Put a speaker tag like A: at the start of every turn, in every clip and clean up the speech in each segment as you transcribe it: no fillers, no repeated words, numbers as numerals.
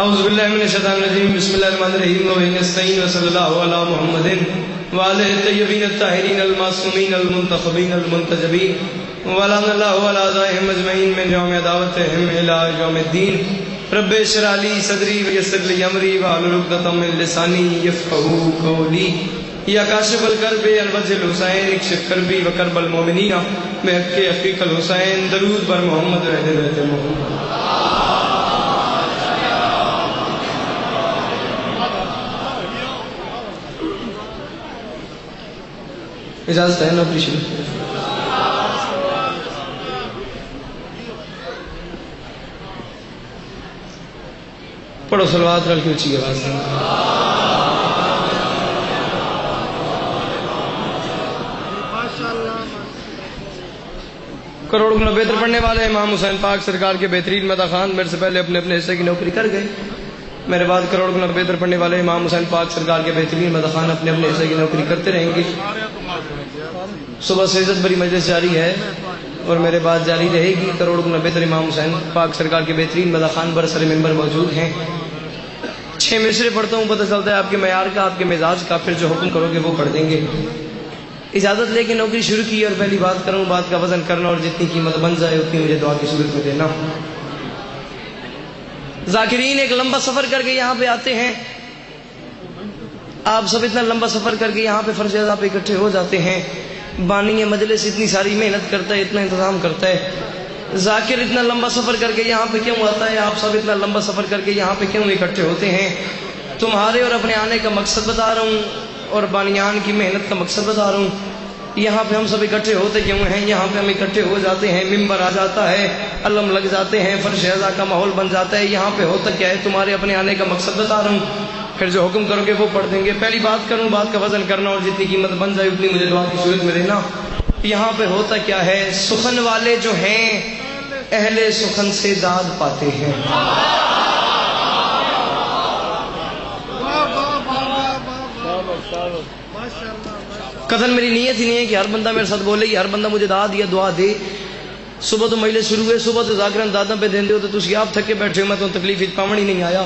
A: اعوذ باللہ من الشیطان الرجیم بسم اللہ الرحمن الرحیم وبہ نستعین وصلی اللہ علی محمد وآلہ الطیبین الطاہرین المعصومین المنتخبین المنتجبین ولعن اللہ علی اعدائہم اجمعین من یوم عداوتہم الی یوم الدین رب اشرح لی صدری ویسر لی امری واحلل عقدۃ من لسانی یفقہوا قولی یا کاشف الکرب الوجہ الحسین اکشف کربی وکرب المؤمنین بحق اخیک الحسین درود بر محمد و اہل بیت محمد. اجازت ہے نوکری شروع. پڑھو صلوات رل کے اونچی آواز سے. کروڑوں گنا بہتر پڑھنے والے امام حسین پاک سرکار کے بہترین مداح خان میرے سے پہلے اپنے اپنے حصے کی نوکری کر گئے. میرے بعد کروڑ گنا بہتر پڑھنے والے امام حسین پاک سرکار کے بہترین مداح خان اپنے اپنے حصے کی نوکری کرتے رہیں گے. صبح سے عزت بری مجلس جاری ہے اور میرے بعد جاری رہے گی. کروڑ گنا بہتر امام حسین پاک سرکار کے بہترین مداح خان برسر ممبر موجود ہیں. 6 مصرے پڑھتا ہوں، پتہ چلتا ہے آپ کے معیار کا، آپ کے مزاج کا، پھر جو حکم کرو گے وہ پڑھ دیں گے. اجازت لے کے نوکری شروع کی اور پہلی بات کروں، بات کا وزن کرنا اور جتنی قیمت بن جائے اتنی مجھے دعا کی صورت میں دینا. ذاکرین ایک لمبا سفر کر کے یہاں پہ آتے ہیں. آپ سب اتنا لمبا سفر کر کے یہاں پہ فرض ادا پہ اکٹھے ہو جاتے ہیں. بانی مجلس اتنی ساری محنت کرتا ہے، اتنا انتظام کرتا ہے. ذاکر اتنا لمبا سفر کر کے یہاں پہ کیوں آتا ہے؟ آپ سب اتنا لمبا سفر کر کے یہاں پہ کیوں اکٹھے ہوتے ہیں؟ تمہارے اور اپنے آنے کا مقصد بتا رہا ہوں اور بانیان کی محنت کا مقصد بتا رہا ہوں. یہاں پہ ہم سب اکٹھے ہوتے کیوں ہیں؟ یہاں پہ ہم اکٹھے ہو جاتے ہیں، ممبر آ جاتا ہے، علم لگ جاتے ہیں، فرش اعضا کا ماحول بن جاتا ہے. یہاں پہ ہوتا کیا ہے؟ تمہارے اپنے آنے کا مقصد بتا رہا ہوں، پھر جو حکم کرو گے وہ پڑھ دیں گے. پہلی بات کروں، بات کا وزن کرنا اور جتنی قیمت بن جائے اتنی مجھے دعا کی صورت میں دینا. یہاں پہ ہوتا کیا ہے؟ سخن والے جو ہیں اہل سخن سے داد پاتے ہیں. قتل میری نیت ہی نہیں ہے کہ ہر بندہ میرے ساتھ بولے کہ ہر بندہ مجھے دعا دے. صبح تو مجلس شروع ہوئے، صبح تو ذاکران دادا پہ دیندے ہو تو تسی آپ تھکے بیٹھے ہو. میں تو تکلیف پاون ہی نہیں آیا.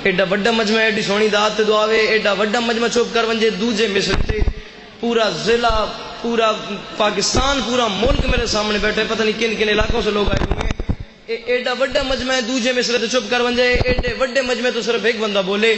A: ایڈا وڈا مجمع، ایڈی سونی داد تے دعا وے، ایڈا وڈا مجمع چپ کر ونجے دوجے مصر تے پورا ضلع، پورا پاکستان، پورا ملک میرے سامنے بیٹھے، پتہ نہیں کن کن علاقوں سے لوگ آئے ہوئے ہیں. ایڈا وڈا مجمع دوجے مصر تے چپ کر ونجے، ایڈے وڈے مجمع تو صرف ایک بندہ بولے،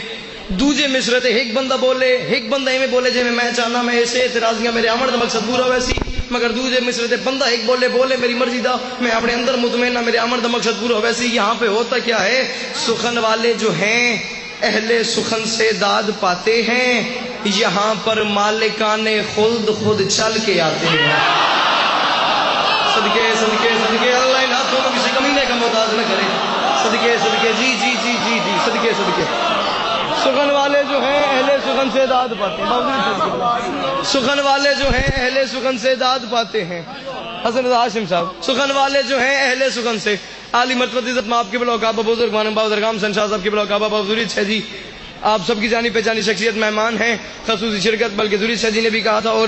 A: دوجے مصر تے ایک بندہ بولے، ایک بندہ ایویں بولے جے میں چاہنا میں ایسے اعتراضیاں میرے آمد دا مقصد پورا ویسی، مگر دوجے مصر تے بندہ ایک بولے میری مرضی دا، میں اپنے اندر مطمئن میرے آمد دا مقصد پورا ویسی. یہاں پہ ہوتا کیا ہے؟ سخن والے جو ہیں اہل سخن سے داد پاتے ہیں. یہاں پر مالکان خلد خود چل کے آتے ہیں. صدقے صدقے صدقے اللہ ان ہاتھوں کو کسی کمینے کا محتاج نہ کرے. صدقے صدقے جی جی جی جی جی صدقے صدقے. سخن والے جو ہیں اہل سخن سے داد پاتے ہیں. سخن والے جو ہیں اہل سخن سے داد پاتے ہیں. حسن ہاشم صاحب، سخن والے جو ہیں اہل سخن سے. عالی مرتبہ عزت میں آپ کے بلاک آبا بزرگ مانم بابرگام سن شاہ صاحب کے بلاک آبا ضروری ہے جی. آپ سب کی جانی پہچانی شخصیت مہمان ہیں، خصوصی شرکت، بلکہ ضروری شاہ جی نے بھی کہا تھا. اور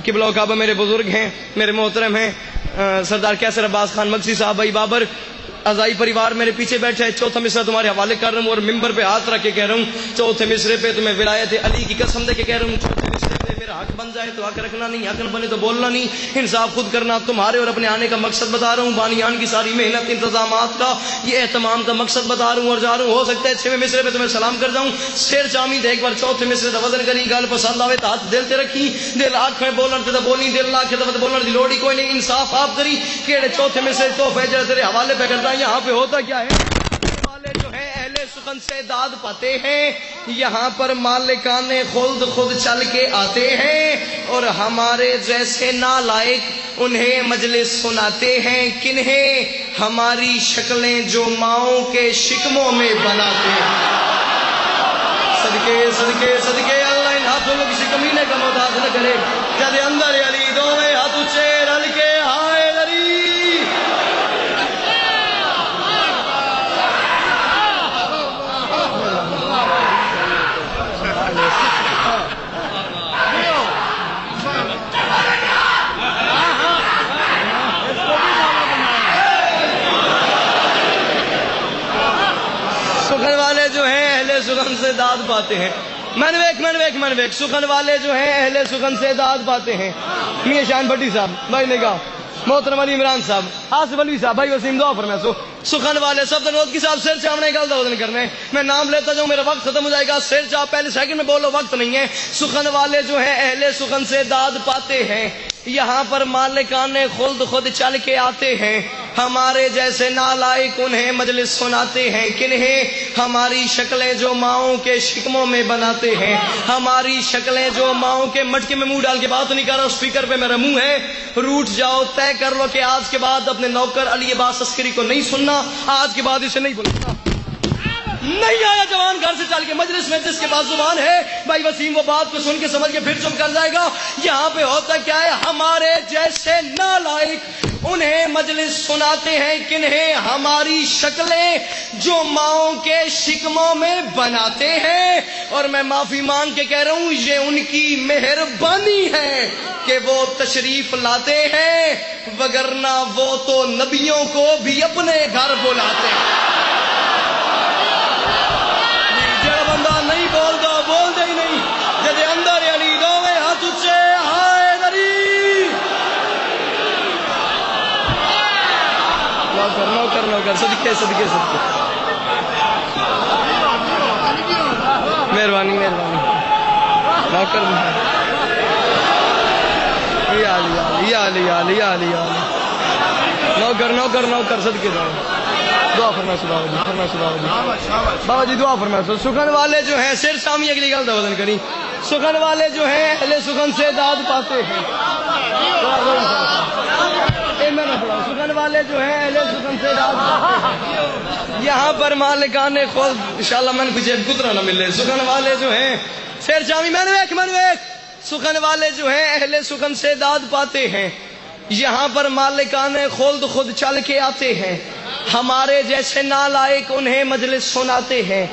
A: کہ بلاک آبا میرے بزرگ ہیں، میرے محترم ہیں سردار کیسر عباس خان مقصی صاحب، بھائی بابر ازائی پریوار میرے پیچھے بیٹھا ہے. چوتھا مصرع تمہارے حوالے کر رہا ہوں اور ممبر پہ ہاتھ رکھ کے کہہ رہا ہوں، چوتھے مصرے پہ تمہیں ولایت علی کی قسم دے کے کہہ رہا ہوں، چوتھے مصرے پہ میرا حق بن جائے تو حق رکھنا نہیں، حق نہ بنے تو بولنا نہیں، انصاف خود کرنا. تمہارے اور اپنے آنے کا مقصد بتا رہا ہوں، بانیان کی ساری محنت انتظامات کا یہ اہتمام کا مقصد بتا رہا ہوں اور جا رہا ہوں. ہو سکتا ہے 6ویں مصرے پہ تمہیں سلام کر جاؤں، شیر چامید ایک بار چوتھے مصرے دا وزن کری، گل پسند آوے تو ہاتھ دل تے رکھی، دل آنکھ میں بولن تے بولنی، دل آنکھ تے بولن دی لوڑ ہی کوئی نہیں. انصاف آپ کری کیڑے چوتھے مصرے تحفے جڑے تیرے حوالے پہ کرتا. یہاں پہ ہوتا کیا ہے؟ والے جو ہیں اہل سخن سے داد پاتے ہیں. یہاں پر مالکان خلد خود چل کے آتے ہیں اور ہمارے جیسے نالائق انہیں مجلس سناتے ہیں. کنہیں؟ ہماری شکلیں جو ماؤں کے شکموں میں بناتے ہیں. صدقے صدقے صدقے اللہ ان ہاتھوں کو کسی کمینے کا محتاج نہ کرے. جد اندر علی دونوں ہاتھ اونچے رل کے ہائے علی. سخن والے جو ہیں اہل سخن سے داد پاتے ہیں. منویک سخن والے جو ہیں اہل سخن سے داد پاتے ہیں. میاں شان بھٹی صاحب بھائی نے کہا، محترم علی عمران صاحب، آصف علوی صاحب، بھائی وسیم دعا فرمائے. سخن والے سب دنوت کی صاحب سر چاونے کا وزن کرنے. میں نام لیتا جاؤں میرا وقت ختم ہو جائے گا. سر چاہ پہلے سیکنڈ میں بولو، وقت نہیں ہے. سخن والے جو ہیں اہل سخن سے داد پاتے ہیں. یہاں پر مالکان خلد خود چل کے آتے ہیں. ہمارے جیسے نالائق انہیں مجلس سناتے ہیں. کنہیں؟ ہماری شکلیں جو ماؤں کے شکموں میں بناتے ہیں. ہماری شکلیں جو ماؤں کے مٹکے میں منہ ڈال کے بات نہیں کر رہا، اسپیکر پہ میرا منہ ہے. روٹ جاؤ، طے کر لو کہ آج کے بعد اپنے نوکر علی عباس عسکری کو نہیں سننا. آج کے بعد اسے نہیں بولنا. نہیں آیا جوان گھر سے چل کے مجلس میں، جس کے پاس زبان ہے بھائی وسیم وہ بات کو سن کے سمجھ کے پھر چپ کر جائے گا. یہاں پہ ہوتا کیا ہے؟ ہمارے جیسے نالائق انہیں مجلس سناتے ہیں. کنہیں؟ ہماری شکلیں جو ماؤں کے شکموں میں بناتے ہیں. اور میں معافی مانگ کے کہہ رہا ہوں یہ ان کی مہربانی ہے کہ وہ تشریف لاتے ہیں، وگرنہ وہ تو نبیوں کو بھی اپنے گھر بلاتے ہیں. نہیں بول دو، بول دے ہی نہیں. جدے اندر علی دوے ہاتھ اچھے ہائے دری. نوکر صدقے مہربانی نوکر نوکر صدقے دعا فرمائے. بابا جی دعا فرمائے. سخن والے جو ہیں سر سامی اگلی گل کا وزن کری. سخن والے جو ہیں اہل سخن سے داد پاتے ہیں. سخن والے جو ہیں اہل سخن سے داد پاتے ہیں. یہاں پر مالکان خود انشاءاللہ من کچھ گزرا نہ ملے. سخن والے جو ہیں سر سامی منویک سخن والے جو ہیں اہل سخن سے داد پاتے ہیں. یہاں پر مالکان خلد خود چل کے آتے ہیں. ہمارے جیسے نالائق انہیں مجلس سناتے ہیں.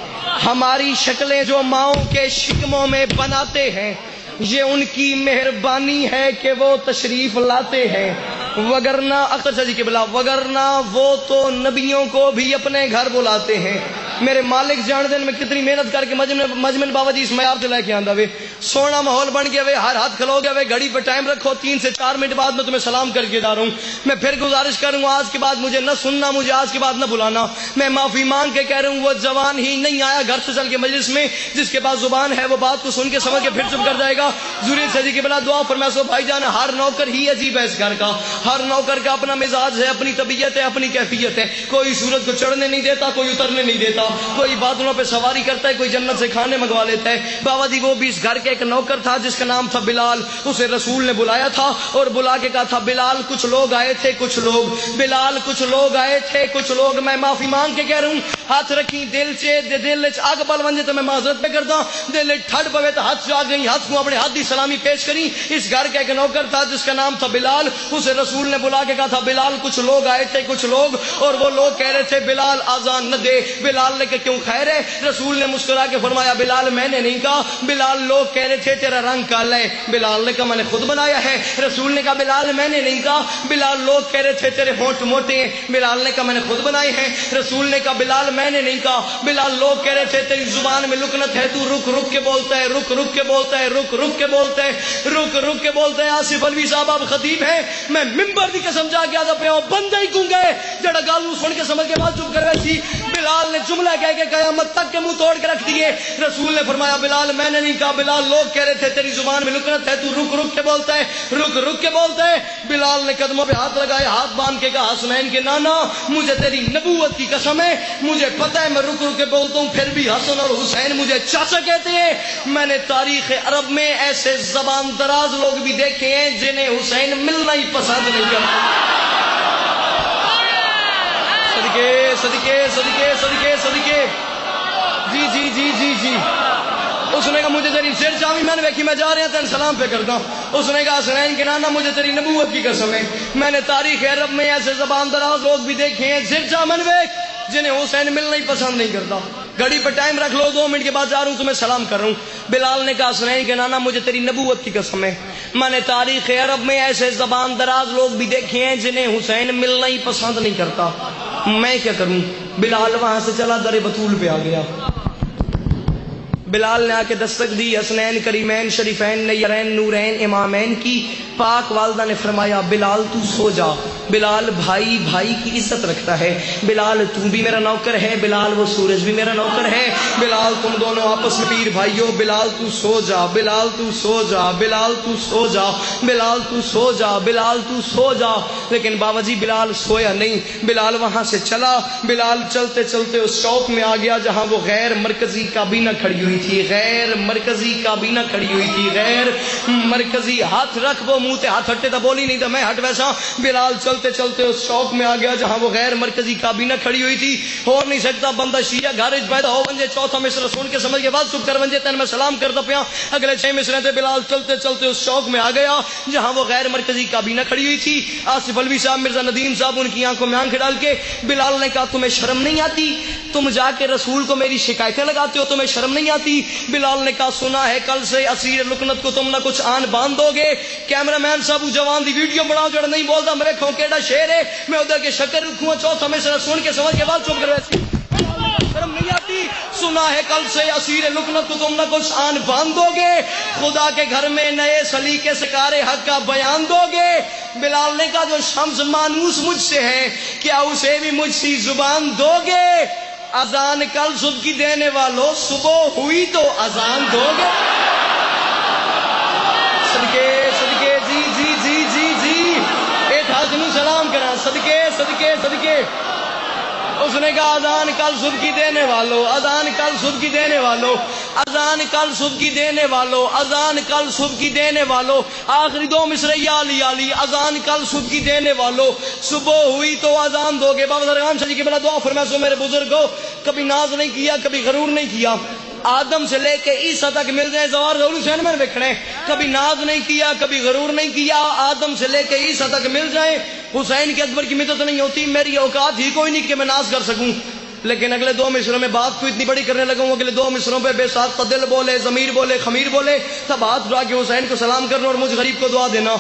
A: ہماری شکلیں جو ماؤں کے شکموں میں بناتے ہیں. یہ ان کی مہربانی ہے کہ وہ تشریف لاتے ہیں، وگرنہ اختر شاہ جی کے بلا وگرنہ وہ تو نبیوں کو بھی اپنے گھر بلاتے ہیں. میرے مالک جان دن میں کتنی محنت کر کے مجمل بابا جی اس معیار سے لے کے آندا وے. سونا ماحول بن گیا وے، ہر ہاتھ کھلو گیا وے. گھڑی پہ ٹائم رکھو، 3 سے 4 منٹ بعد میں تمہیں سلام کر کے جا رہا ہوں. میں پھر گزارش کروں گا آج کے بعد مجھے نہ سننا، مجھے آج کے بعد نہ بلانا. میں معافی مانگ کے کہہ رہا ہوں وہ جوان ہی نہیں آیا گھر سے چل کے مجلس میں، جس کے پاس زبان ہے وہ بات کو سن کے سمجھ کے پھر چپ کر جائے گا. ضروری سے جی کے بلا دعا فرمائے. سو بھائی جان ہر نوکر ہی عجیب ہے اس گھر کا. ہر نوکر کا اپنا مزاج ہے، اپنی طبیعت ہے، اپنی کیفیت ہے. کوئی سورج کو چڑھنے نہیں دیتا، کوئی اترنے نہیں دیتا. کوئی بادلوں پہ سواری کرتا ہے، کوئی جنت سے کھانے منگوا لیتا ہے. بابا جی وہ بھی اس گھر کے ایک نوکر تھا جس کا نام تھا بلال. اسے رسول نے بلایا تھا اور بلا کے کہا تھا بلال کچھ لوگ آئے تھے کچھ لوگ آئے تھے کچھ لوگ. میں معافی مانگ کے کہہ رہا ہوں ہاتھ رکھی دل اگ بل ونجے تو میں معذرت پہ کرتا ہوں. دل ٹھڑ پوے تو ہاتھ آ گئی، ہاتھ کو اپنے ہاتھ دی سلامی پیش کری. اس گھر کا ایک نوکر تھا جس کا نام تھا بلال. اسے رسول نے بلا کے کہا تھا بلال کچھ لوگ آئے تھے کچھ لوگ، اور وہ لوگ کہہ رہے تھے بلال آزان نہ دے. بلال نے کہ کیوں خیر ہے؟ رسول نے مسکرا کے فرمایا بلال میں نے نہیں کہا. بلال لوگ کہہ رہے تھے تیرا رنگ کالا ہے. بلال نے کہا میں نے خود بنایا ہے. رسول نے کہا بلال میں نے نہیں کہا. بلال لوگ کہہ رہے تھے تیرے ہونٹ موٹے ہیں. بلال نے کہا میں نے خود بنائے ہیں. رسول نے کہا بلال میں نے نہیں کہا. بلال لوگ کہہ رہے تھے تیری زبان میں لکنت ہے، تو رک رک کے بولتا ہے، رک رک کے بولتا ہے، رک رک کے بولتا ہے، رک رک کے بولتا ہے. آصف علوی صاحب آپ خطیب ہیں، میں ممبر دی قسم جا کے آدھا پہ ہوں بندہ ہی کوں گئے جڑا گال نو سن کے سمجھ کے بات چپ کر رہی تھی. بلال نے جملہ کہہ کے قیامت تک کے منہ توڑ کے رکھ دیے. رسول نے فرمایا بلال میں نے نہیں کہا. بلال لوگ کہہ رہے تھے تیری زبان میں لکنت ہے، تو رک رک کے بولتا ہے، رک رک کے بولتا ہے. بلال نے قدموں پہ ہاتھ لگائے، ہاتھ باندھ کے کہا حسنین کے نانا مجھے تیری نبوت کی قسم ہے، مجھے پتہ ہے میں رک رک کے بولتا ہوں، پھر بھی حسن اور حسین مجھے چاچا کہتے ہیں. میں نے تاریخ عرب میں ایسے زبان دراز لوگ بھی دیکھے ہیں جنہیں حسین ملنا ہی پسند نہیں کرتا. صدقے صدقے صدقے صدقے صدقے. جی جی جی جی جی. اس نے کہا مجھے تیری سر چاوی میں نے دیکھی میں جا رہا تین سلام پہ کرتا ہوں. اس نے کہا حسنین کے نانا مجھے تیری نبوت کی قسم ہے، میں نے تاریخ عرب میں ایسے زبان دراز لوگ بھی دیکھے ہیں سر چاہ من ویک جنہیں حسین ملنا ہی پسند نہیں کرتا. گھڑی پہ ٹائم رکھ لو، 2 منٹ کے بعد جا رہا ہوں تمہیں سلام کر رہا ہوں. بلال نے کہا حسنین کے نانا مجھے تیری نبوت کی قسم ہے، میں نے تاریخ عرب میں ایسے زبان دراز لوگ بھی دیکھے ہیں جنہیں حسین ملنا ہی پسند نہیں کرتا. میں کیا کروں؟ بلال وہاں سے چلا در بطول پہ آ گیا. بلال نے آ کے دستک دی. حسنین کریمین شریفین نیرین نورین امامین کی پاک والدہ نے فرمایا بلال تو سو جا. بلال بھائی بھائی کی عزت رکھتا ہے. بلال تو بھی میرا نوکر ہے. بلال وہ سورج بھی میرا نوکر ہے. بلال تم دونوں آپس میں پیر بھائیو. بلال تو سو جا. بلال تو سو جا. بلال تو سو جا. بلال تو سو جا. بلال تو سو جا. لیکن بابا جی بلال سویا نہیں. بلال وہاں سے چلا. بلال چلتے چلتے اس چوک میں آ گیا جہاں وہ غیر مرکزی کابینہ کھڑی ہوئی تھی. غیر مرکزی کابینہ کھڑی ہوئی تھی. غیر مرکزی. ہاتھ رکھ وہ منہ تے ہاتھ ہٹے تو بولی نہیں تو میں ہٹ ویسا. بلال چلتے چلتے اس چوک میں آ گیا جہاں وہ غیر مرکزی کابینہ کھڑی ہوئی تھی. ہو نہیں سکتا بندہ شیعہ گھر پیدا ہو ونجے چوتھا مصرع سن کے سمجھ کے بعد چپ کر ونجے تین میں سلام کرتا پیا. اگلے 6 مصرے تے بلال چلتے چلتے اس چوک میں آ گیا جہاں وہ غیر مرکزی کابینہ کھڑی ہوئی تھی. آصف علوی صاحب مرزا ندیم صاحب ان کی آنکھوں میں آنکھ ڈال کے بلال نے کہا تمہیں شرم نہیں آتی؟ تم جا کے رسول کو میری شکایتیں لگاتے ہو, تمہیں شرم نہیں آتی؟ بلال نے کہا سنا ہے کل سے اسیر لکنت کو تم نہ کچھ آن باندھ دو گے. کیمرہ مین صاحب جوان دی ویڈیو بناؤ جڑا نہیں بولتا میرے کھوں کیڑا شیر ہے میں ادھر کے شکر رکھوں. چوتھا مصرع سن کے سمجھ کے بعد چپ کر ویسی شرم نہیں آتی؟ سنا ہے کل سے اسیر لکنت کو تم نہ کچھ آن باندھ دو گے. خدا کے گھر میں نئے سلیقے سے کار حق کا بیان دو گے. بلال نے کہا جو شمس مانوس مجھ سے ہے کیا اسے بھی مجھ سی زبان دو گے؟ اذان کل صبح کی دینے والوں صبح ہوئی تو اذان دو گے؟ صدقے صدقے جی جی جی جی جی ایک ہاتھ میں سلام کرا. صدقے صدقے صدقے. اس نے کہا اذان کل صبح کی دینے والوں. اذان کل صبح کی دینے والوں. اذان کل صبح کی دینے والوں. اذان کل صبح کی دینے والوں. آخری 2 مصرے یا علی علی. اذان کل صبح کی دینے والوں صبح ہوئی تو اذان دو گے. بابا درغام شاہ جی کی بلا دعا فرمائے سو میرے بزرگوں کبھی ناز نہیں کیا کبھی غرور نہیں کیا. آدم سے لے کے عیسیٰ تک مل جائے زوار ضرور حسین میں دیکھنے. کبھی ناز نہیں کیا کبھی غرور نہیں کیا. آدم سے لے کے عیسیٰ تک مل جائیں. حسین کے اکبر کی مدد نہیں ہوتی. میری اوقات ہی کوئی نہیں کہ میں ناز کر سکوں. لیکن اگلے 2 مصروں میں بات کو اتنی بڑی کرنے لگا ہوں. اگلے 2 مصروں پہ بے ساتھ دل بولے ضمیر بولے خمیر بولے تب ہاتھ اٹھا کے حسین کو سلام کرنا اور مجھ غریب کو دعا دینا.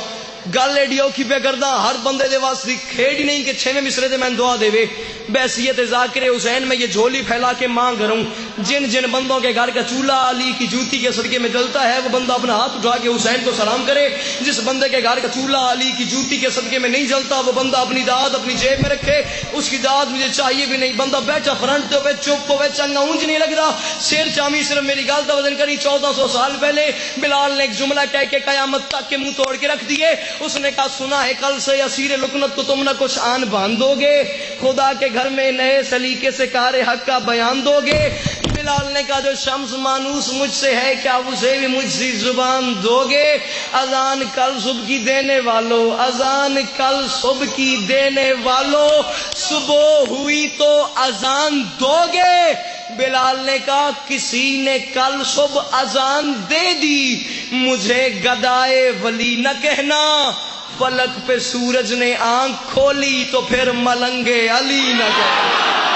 A: گل ایڈی اوکھی پہ کردا ہر بندے دے واسطے کھیڑ نہیں کہ 6ویں مصرے دے میں دعا دے وے. بحیثیت ذاکر حسین میں یہ جھولی پھیلا کے مانگ رہا ہوں جن جن بندوں کے گھر کا چولہا علی کی جوتی کے صدقے میں جلتا ہے وہ بندہ اپنا ہاتھ اٹھا کے حسین کو سلام کرے. جس بندے کے گھر کا چولہا علی کی جوتی کے صدقے میں نہیں جلتا وہ بندہ اپنی داد اپنی جیب میں رکھے. اس کی داد مجھے چاہیے بھی نہیں. بندہ بیٹھا فرنٹ ہوئے چپ ہوئے چنگا اونج نہیں لگتا. شیر چامی صرف میری گل کا وزن کری 1400 سال پہلے بلال نے ایک جملہ کہہ کے قیامت تک کے منہ توڑ کے رکھ دیے. اس نے کہا سنا ہے کل سے اسیر لکنت کو تم نہ کچھ آن باندھو گے. خدا کے گھر میں نئے سلیقے سے کار حق کا بیان دو گے. بلال نے کہا جو شمس مانوس مجھ سے ہے کیا اسے بھی مجھ سی زبان دو گے؟ اذان کل صبح کی دینے والوں. اذان کل صبح کی دینے والوں صبح ہوئی تو اذان دو گے. بلال نے کہا کسی نے کل صبح اذان دے دی مجھے گدائے ولی نہ کہنا. فلک پہ سورج نے آنکھ کھولی تو پھر ملنگے علی نہ کہنا.